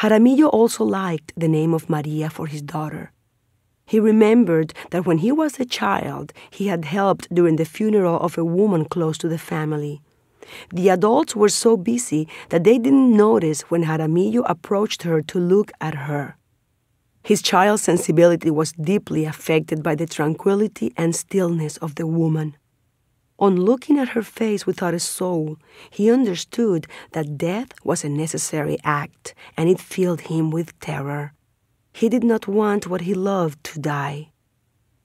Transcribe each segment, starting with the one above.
Jaramillo also liked the name of Maria for his daughter. He remembered that when he was a child, he had helped during the funeral of a woman close to the family. The adults were so busy that they didn't notice when Jaramillo approached her to look at her. His child's sensibility was deeply affected by the tranquility and stillness of the woman. On looking at her face without a soul, he understood that death was a necessary act, and it filled him with terror. He did not want what he loved to die.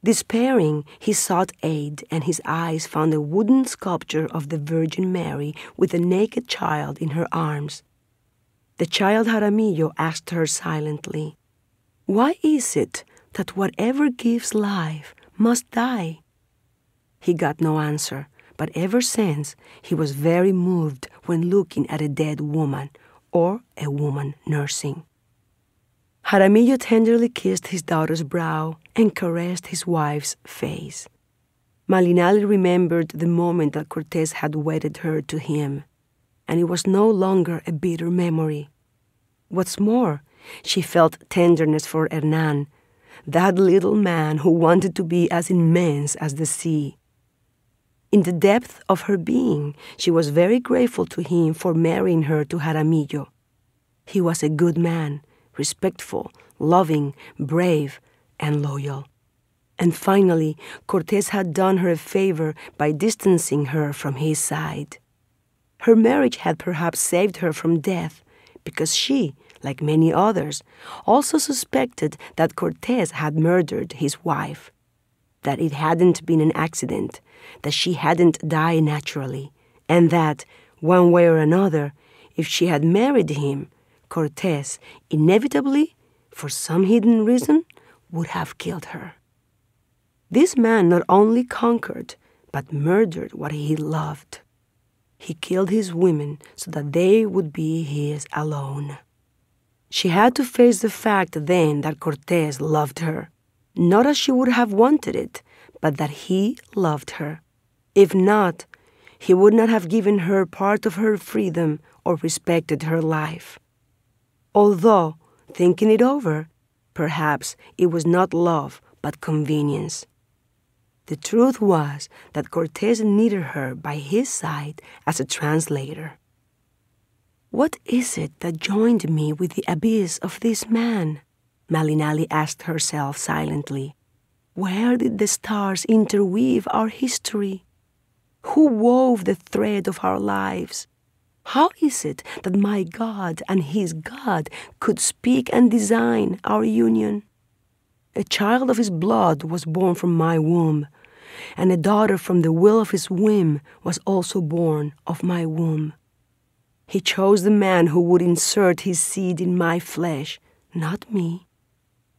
Despairing, he sought aid, and his eyes found a wooden sculpture of the Virgin Mary with a naked child in her arms. The child Jaramillo asked her silently, "Why is it that whatever gives life must die?" He got no answer, but ever since he was very moved when looking at a dead woman or a woman nursing. Jaramillo tenderly kissed his daughter's brow and caressed his wife's face. Malinche remembered the moment that Cortés had wedded her to him, and it was no longer a bitter memory. What's more, she felt tenderness for Hernán, that little man who wanted to be as immense as the sea. In the depth of her being, she was very grateful to him for marrying her to Jaramillo. He was a good man, respectful, loving, brave, and loyal. And finally, Cortés had done her a favor by distancing her from his side. Her marriage had perhaps saved her from death, because she, like many others, also suspected that Cortés had murdered his wife, that it hadn't been an accident, that she hadn't died naturally, and that, one way or another, if she had married him, Cortés inevitably, for some hidden reason, would have killed her. This man not only conquered, but murdered what he loved. He killed his women so that they would be his alone. She had to face the fact then that Cortés loved her, not as she would have wanted it, but that he loved her. If not, he would not have given her part of her freedom or respected her life. Although, thinking it over, perhaps it was not love but convenience. The truth was that Cortés needed her by his side as a translator. "What is it that joined me with the abyss of this man?" Malinche asked herself silently. "Where did the stars interweave our history? Who wove the thread of our lives? How is it that my God and his God could speak and design our union? A child of his blood was born from my womb, and a daughter from the will of his whim was also born of my womb. He chose the man who would insert his seed in my flesh, not me,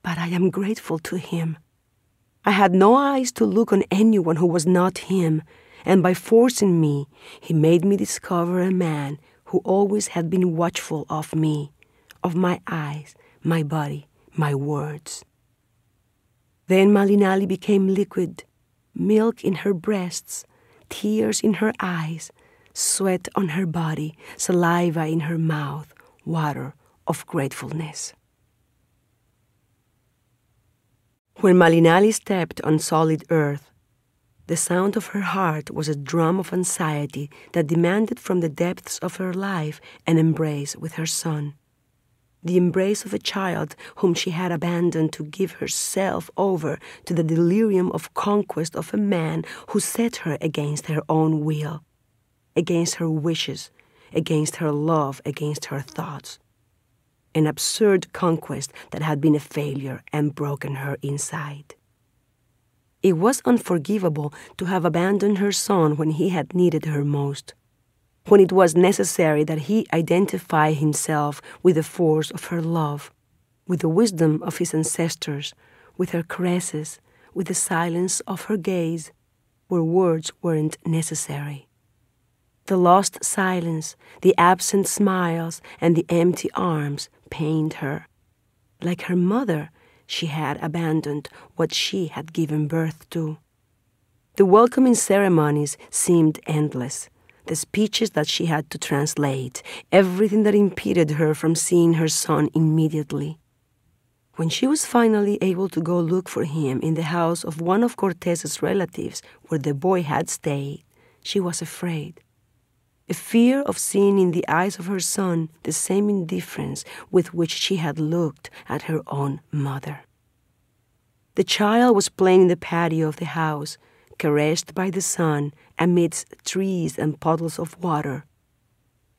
but I am grateful to him. I had no eyes to look on anyone who was not him, and by forcing me, he made me discover a man who always had been watchful of me, of my eyes, my body, my words." Then Malinche became liquid, milk in her breasts, tears in her eyes, sweat on her body, saliva in her mouth, water of gratefulness. When Malinche stepped on solid earth, the sound of her heart was a drum of anxiety that demanded from the depths of her life an embrace with her son. The embrace of a child whom she had abandoned to give herself over to the delirium of conquest of a man who set her against her own will, against her wishes, against her love, against her thoughts. An absurd conquest that had been a failure and broken her inside. It was unforgivable to have abandoned her son when he had needed her most, when it was necessary that he identify himself with the force of her love, with the wisdom of his ancestors, with her caresses, with the silence of her gaze, where words weren't necessary. The lost silence, the absent smiles, and the empty arms pained her. Like her mother, she had abandoned what she had given birth to. The welcoming ceremonies seemed endless. the speeches that she had to translate, everything that impeded her from seeing her son immediately. When she was finally able to go look for him in the house of one of Cortez's relatives where the boy had stayed, she was afraid. A fear of seeing in the eyes of her son the same indifference with which she had looked at her own mother. The child was playing in the patio of the house, caressed by the sun amidst trees and puddles of water.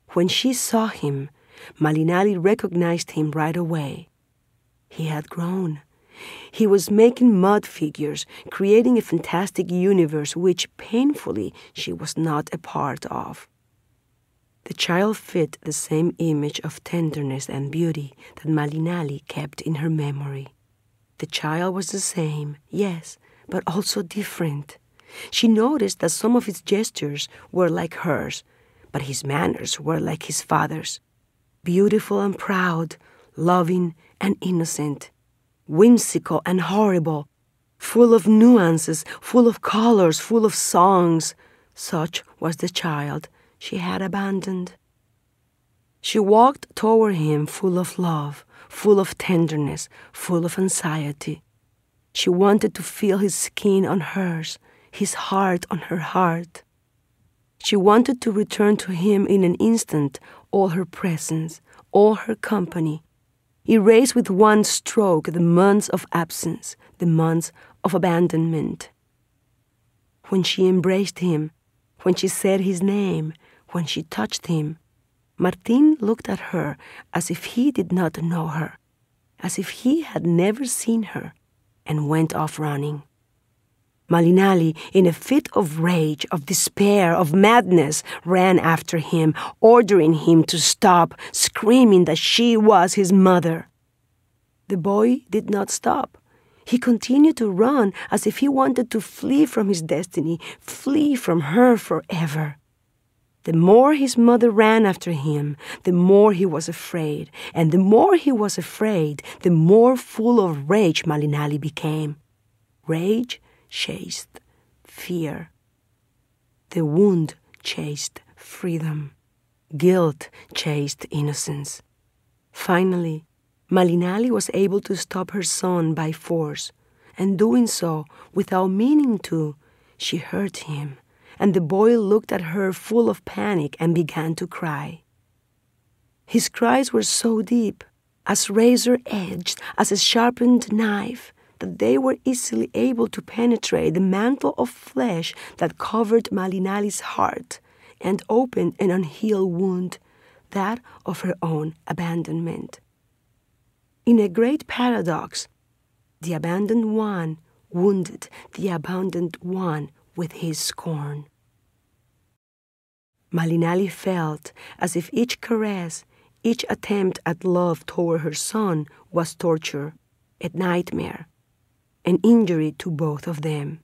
When she saw him, Malinali recognized him right away. He had grown. He was making mud figures, creating a fantastic universe which, painfully, she was not a part of. The child fit the same image of tenderness and beauty that Malinali kept in her memory. The child was the same, yes, but also different. She noticed that some of his gestures were like hers, but his manners were like his father's. Beautiful and proud, loving and innocent, whimsical and horrible, full of nuances, full of colors, full of songs. Such was the child she had abandoned. She walked toward him full of love, full of tenderness, full of anxiety. She wanted to feel his skin on hers, his heart on her heart. She wanted to return to him in an instant all her presence, all her company, erase with one stroke the months of absence, the months of abandonment. When she embraced him, when she said his name, when she touched him, Martin looked at her as if he did not know her, as if he had never seen her, and went off running. Malinali, in a fit of rage, of despair, of madness, ran after him, ordering him to stop, screaming that she was his mother. The boy did not stop. He continued to run as if he wanted to flee from his destiny, flee from her forever. The more his mother ran after him, the more he was afraid, and the more he was afraid, the more full of rage Malinali became. Rage chased fear. The wound chased freedom. Guilt chased innocence. Finally, Malinali was able to stop her son by force, and doing so without meaning to, she hurt him, and the boy looked at her full of panic and began to cry. His cries were so deep, as razor-edged, as a sharpened knife, that they were easily able to penetrate the mantle of flesh that covered Malinali's heart and opened an unhealed wound, that of her own abandonment. In a great paradox, the abandoned one wounded the abandoned one with his scorn. Malinali felt as if each caress, each attempt at love toward her son was torture, a nightmare, an injury to both of them.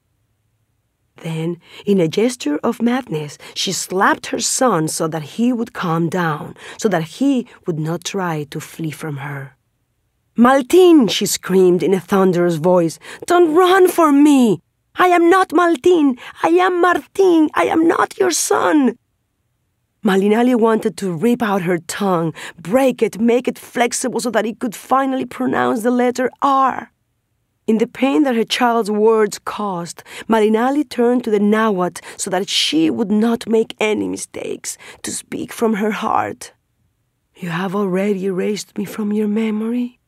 Then, in a gesture of madness, she slapped her son so that he would calm down, so that he would not try to flee from her. "Maltin!" she screamed in a thunderous voice. "Don't run from me! I am not Maltin! I am Martin! I am not your son!" Malinali wanted to rip out her tongue, break it, make it flexible so that it could finally pronounce the letter R. In the pain that her child's words caused, Malinali turned to the Nahuatl so that she would not make any mistakes, to speak from her heart. "You have already erased me from your memory?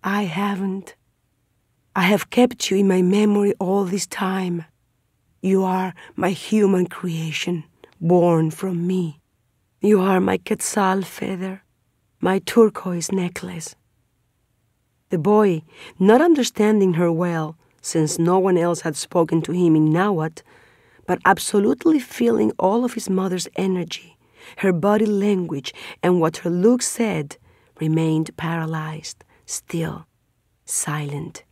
I haven't. I have kept you in my memory all this time. You are my human creation, born from me. You are my quetzal feather, my turquoise necklace." The boy, not understanding her well, since no one else had spoken to him in Nahuatl, but absolutely feeling all of his mother's energy, her body language, and what her look said, remained paralyzed, still, silent,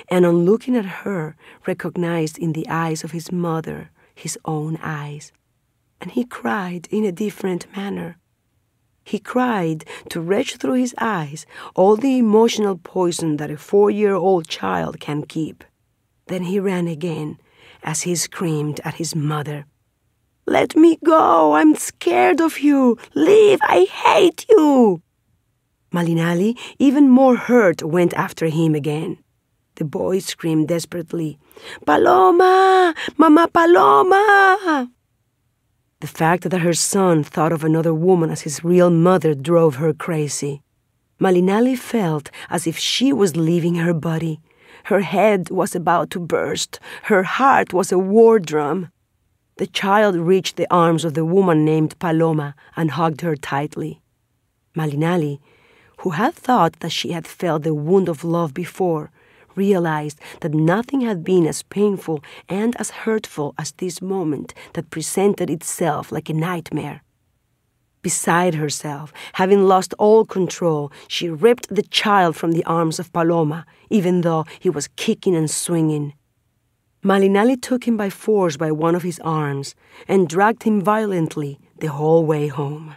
and on looking at her, recognized in the eyes of his mother his own eyes. And he cried in a different manner. He cried to retch through his eyes all the emotional poison that a 4-year-old child can keep. Then he ran again as he screamed at his mother. Let me go. I'm scared of you. Leave. I hate you. Malinali, even more hurt, went after him again. The boy screamed desperately, "Paloma! Mama Paloma!" The fact that her son thought of another woman as his real mother drove her crazy. Malinali felt as if she was leaving her body. Her head was about to burst. Her heart was a war drum. The child reached the arms of the woman named Paloma and hugged her tightly. Malinali, who had thought that she had felt the wound of love before, realized that nothing had been as painful and as hurtful as this moment that presented itself like a nightmare. Beside herself, having lost all control, she ripped the child from the arms of Paloma, even though he was kicking and swinging. Malinali took him by force by one of his arms and dragged him violently the whole way home.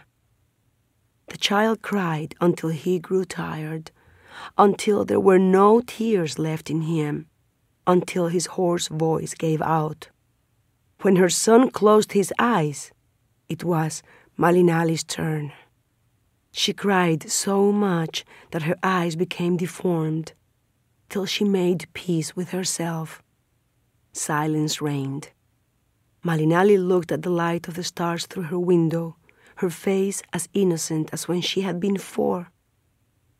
The child cried until he grew tired, until there were no tears left in him, until his hoarse voice gave out. When her son closed his eyes, it was Malinali's turn. She cried so much that her eyes became deformed, till she made peace with herself. Silence reigned. Malinali looked at the light of the stars through her window, her face as innocent as when she had been 4.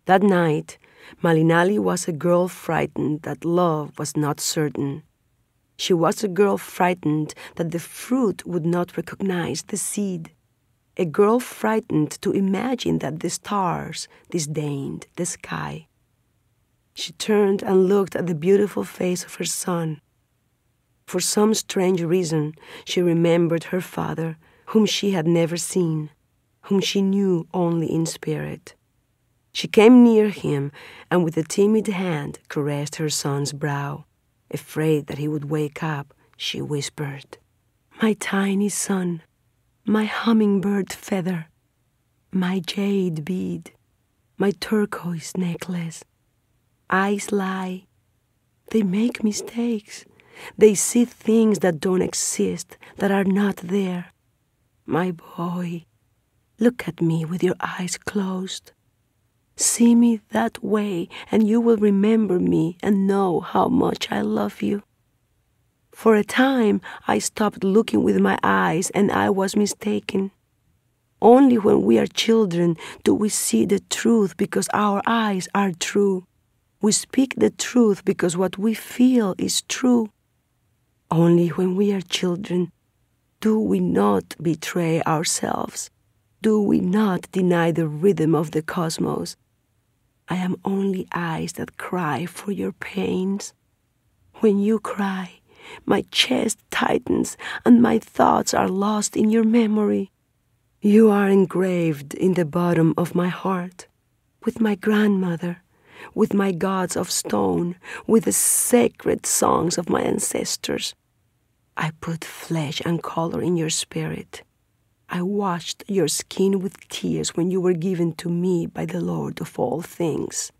That night, Malinali was a girl frightened that love was not certain. She was a girl frightened that the fruit would not recognize the seed. A girl frightened to imagine that the stars disdained the sky. She turned and looked at the beautiful face of her son. For some strange reason, she remembered her father, whom she had never seen, whom she knew only in spirit. She came near him and with a timid hand caressed her son's brow. Afraid that he would wake up, she whispered, "My tiny son, my hummingbird feather, my jade bead, my turquoise necklace. Eyes lie. They make mistakes. They see things that don't exist, that are not there. My boy, look at me with your eyes closed. See me that way, and you will remember me and know how much I love you." For a time, I stopped looking with my eyes, and I was mistaken. Only when we are children do we see the truth because our eyes are true. We speak the truth because what we feel is true. Only when we are children do we not betray ourselves. Do we not deny the rhythm of the cosmos? I am only eyes that cry for your pains. When you cry, my chest tightens and my thoughts are lost in your memory. You are engraved in the bottom of my heart, with my grandmother, with my gods of stone, with the sacred songs of my ancestors. I put flesh and color in your spirit. I washed your skin with tears when you were given to me by the Lord of all things.